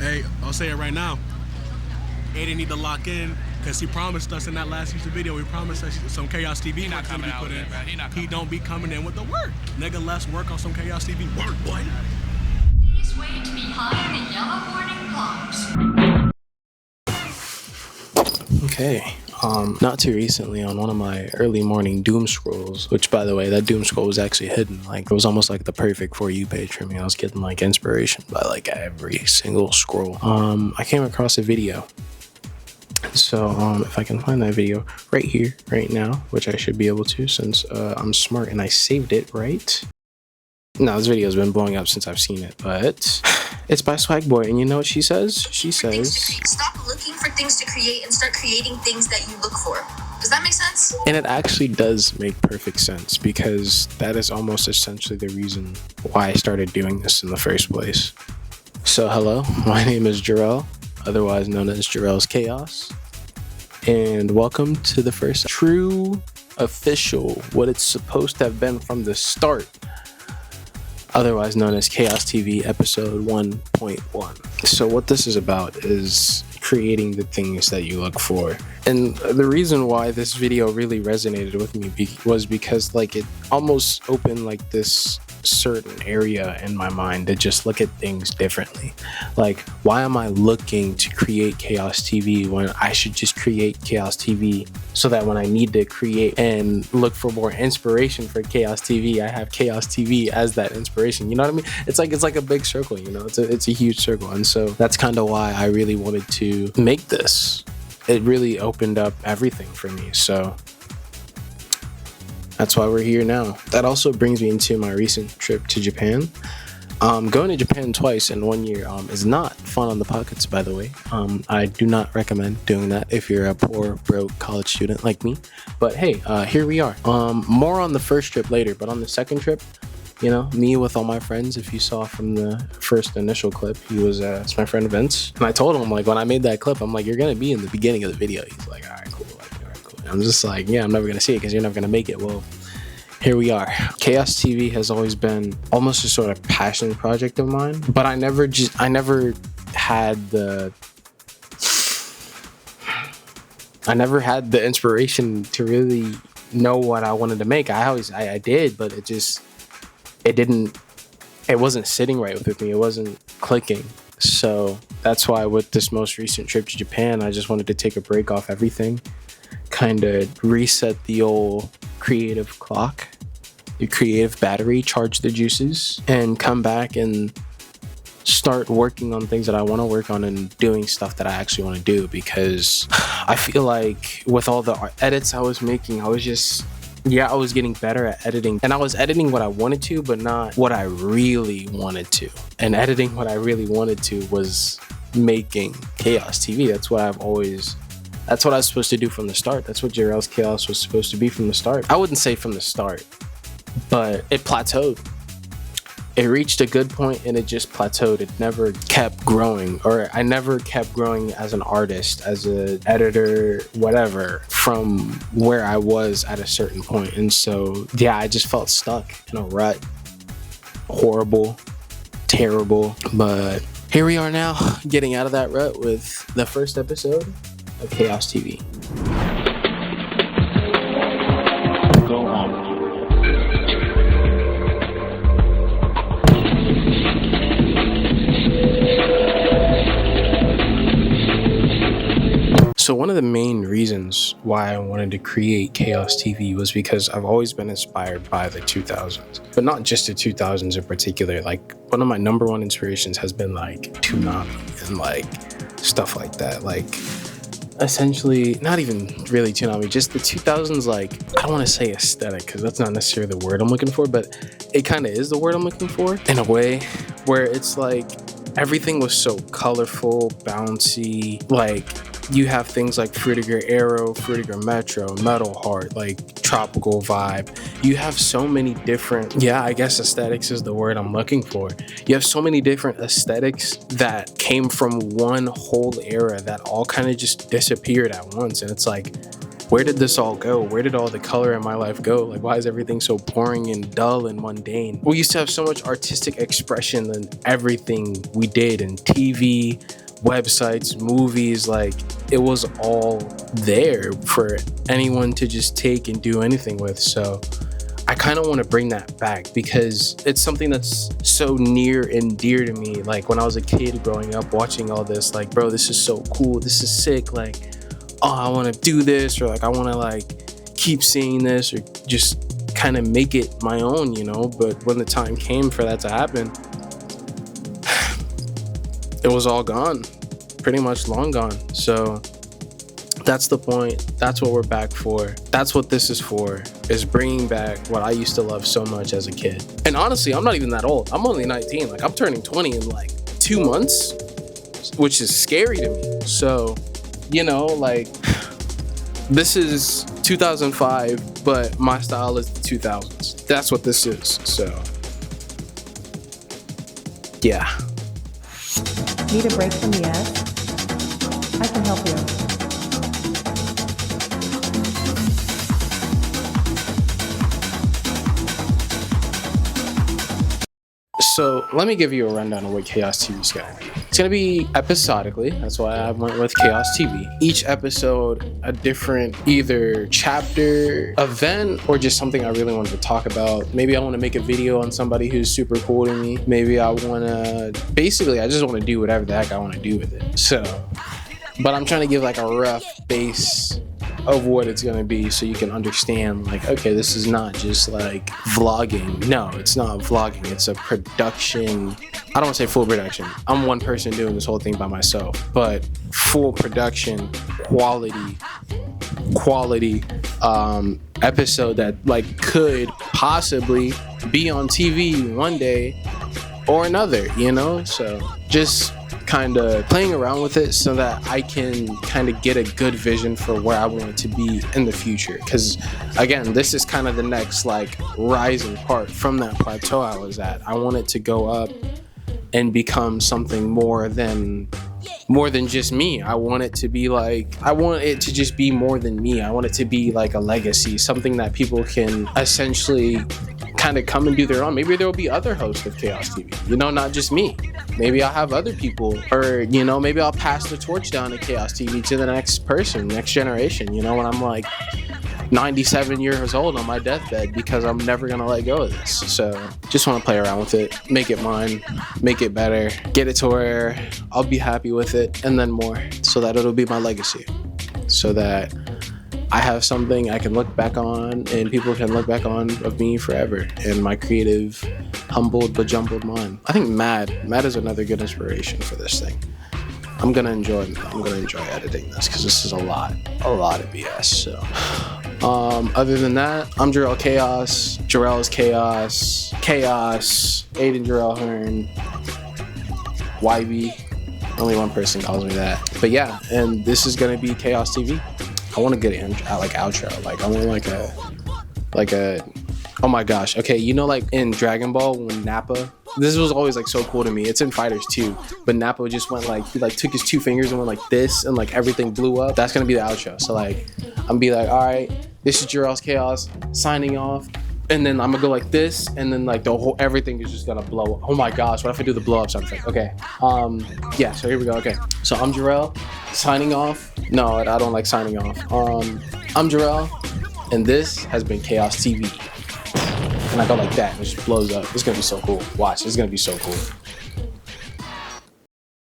Hey, I'll say it right now. Aiden need to lock in because he promised us in that last YouTube video. He promised us some Chaos TV work gonna be put in. He don't be coming in with the work. Nigga, let's work on some Chaos TV work, boy. Please wait behind the yellow warning clocks. Okay. Not too recently on one of my early morning doom scrolls, which by the way, that doom scroll was actually hidden. Like it was almost like the perfect For You page for me. I was getting like inspiration by like every single scroll. I came across a video. So if I can find that video right here, right now, which I should be able to since I'm smart and I saved it, right? Now this video has been blowing up since I've seen it, but it's by Swag Boy, and you know what she says? She says, stop looking for things to create and start creating things that you look for. Does that make sense? And it actually does make perfect sense, because that is almost essentially the reason why I started doing this in the first place. So hello, my name is Jarrell, otherwise known as Jarrell's Chaos, and welcome to the first true, official, what it's supposed to have been from the start, otherwise known as ChaosTV episode 1.1. So what this is about is creating the things that you look for. And the reason why this video really resonated with me was because like it almost opened like this certain area in my mind to just look at things differently. Like, why am I looking to create Chaos TV when I should just create Chaos TV so that when I need to create and look for more inspiration for Chaos TV, I have Chaos TV as that inspiration? You know what I mean? It's like a big circle, you know, it's a huge circle. And so that's kind of why I really wanted to make this. It really opened up everything for me. So that's why we're here now. That also brings me into my recent trip to Japan. Going to Japan twice in 1 year is not fun on the pockets, by the way. I do not recommend doing that if you're a poor, broke college student like me. But hey, here we are. More on the first trip later, but on the second trip, you know, me with all my friends, if you saw from the first initial clip, it's my friend Vince. And I told him, like, when I made that clip, I'm like, you're going to be in the beginning of the video. He's like, all right, cool. I'm just like, yeah, I'm never going to see it because you're never going to make it. Well, here we are. Chaos TV has always been almost a sort of passion project of mine, but I never had the inspiration to really know what I wanted to make. I did, but it wasn't sitting right with me. It wasn't clicking. So that's why with this most recent trip to Japan, I just wanted to take a break off everything, kind of reset the old creative clock, the creative battery, charge the juices, and come back and start working on things that I want to work on and doing stuff that I actually want to do. Because I feel like with all the edits I was making, I was getting better at editing, and I was editing what I wanted to, but not what I really wanted to. And editing what I really wanted to was making Chaos TV. That's what I was supposed to do from the start. That's what Jarrell's Chaos was supposed to be from the start. I wouldn't say from the start, but it plateaued. It reached a good point and it just plateaued. It never kept growing, or I never kept growing as an artist, as an editor, whatever, from where I was at a certain point. And so, yeah, I just felt stuck in a rut. Horrible, terrible. But here we are now, getting out of that rut with the first episode of Chaos TV. Go on. So one of the main reasons why I wanted to create Chaos TV was because I've always been inspired by the 2000s, but not just the 2000s in particular. Like, one of my number one inspirations has been like Toonami and like stuff like that. Like, essentially, not even really Toonami, just the 2000s, like, I don't want to say aesthetic because that's not necessarily the word I'm looking for, but it kind of is the word I'm looking for in a way, where it's like everything was so colorful, bouncy. Like, you have things like Frutiger Aero, Frutiger Metro, Metal Heart, like Tropical Vibe. You have so many different, I guess aesthetics is the word I'm looking for. You have so many different aesthetics that came from one whole era that all kind of just disappeared at once. And it's like, where did this all go? Where did all the color in my life go? Like, why is everything so boring and dull and mundane? We used to have so much artistic expression in everything we did, in TV, websites, movies. Like, it was all there for anyone to just take and do anything with. So I kind of want to bring that back because it's something that's so near and dear to me. Like, when I was a kid growing up watching all this, like, bro, this is so cool, this is sick, like, oh, I want to do this, or like I want to like keep seeing this, or just kind of make it my own, you know. But when the time came for that to happen, it was all gone, pretty much long gone. So that's the point. That's what we're back for. That's what this is for, is bringing back what I used to love so much as a kid. And honestly, I'm not even that old. I'm only 19. Like, I'm turning 20 in like 2 months, which is scary to me. So, you know, like, this is 2005, but my style is the 2000s. That's what this is. So, yeah. Need a break from the ads? I can help you. So let me give you a rundown of what Chaos TV is going to be. It's going to be episodically. That's why I went with Chaos TV. Each episode, a different either chapter, event, or just something I really wanted to talk about. Maybe I want to make a video on somebody who's super cool to me. Maybe I want to, basically, I just want to do whatever the heck I want to do with it. So, but I'm trying to give like a rough base of what it's going to be, so you can understand, like, okay, this is not just like vlogging. No, it's not vlogging. It's a production. I don't want to say full production. I'm one person doing this whole thing by myself, but full production, quality episode that like could possibly be on TV one day or another, you know? So just kind of playing around with it so that I can kind of get a good vision for where I want it to be in the future. Because again, this is kind of the next like rising part from that plateau I was at. I want it to go up and become something more than just me. I want it to be like, I want it to just be more than me. I want it to be like a legacy, something that people can essentially kind of come and do their own. Maybe there will be other hosts of Chaos TV, you know, not just me. Maybe I'll have other people, or, you know, maybe I'll pass the torch down to Chaos TV to the next person, next generation, you know, when I'm like 97 years old on my deathbed, because I'm never gonna let go of this. So just want to play around with it, make it mine, make it better, get it to where I'll be happy with it, and then more, so that it'll be my legacy, so that I have something I can look back on and people can look back on of me forever, and my creative, humbled but jumbled mind. I think Mad is another good inspiration for this thing. I'm gonna enjoy editing this, because this is a lot of BS. So other than that, I'm Jarrell Chaos. Jarrell is Chaos. Aiden Jarrell Hearn. YB. Only one person calls me that. But yeah, and this is gonna be Chaos TV. I want to get an outro. Like, I want like a oh my gosh. Okay, you know, like in Dragon Ball when Nappa, this was always like so cool to me. It's in Fighters too, but Nappa just went like, he like took his 2 fingers and went like this, and like everything blew up. That's gonna be the outro. So like, I'm gonna be like, all right, this is Jarrell's Chaos signing off. And then I'm gonna go like this, and then like everything is just gonna blow up. Oh my gosh, what if I do the blow up sound effect? Okay, yeah, so here we go. Okay, so I'm Jarrell, signing off. No, I don't like signing off. I'm Jarrell, and this has been Chaos TV. And I go like that, and it just blows up. It's gonna be so cool. Watch, it's gonna be so cool.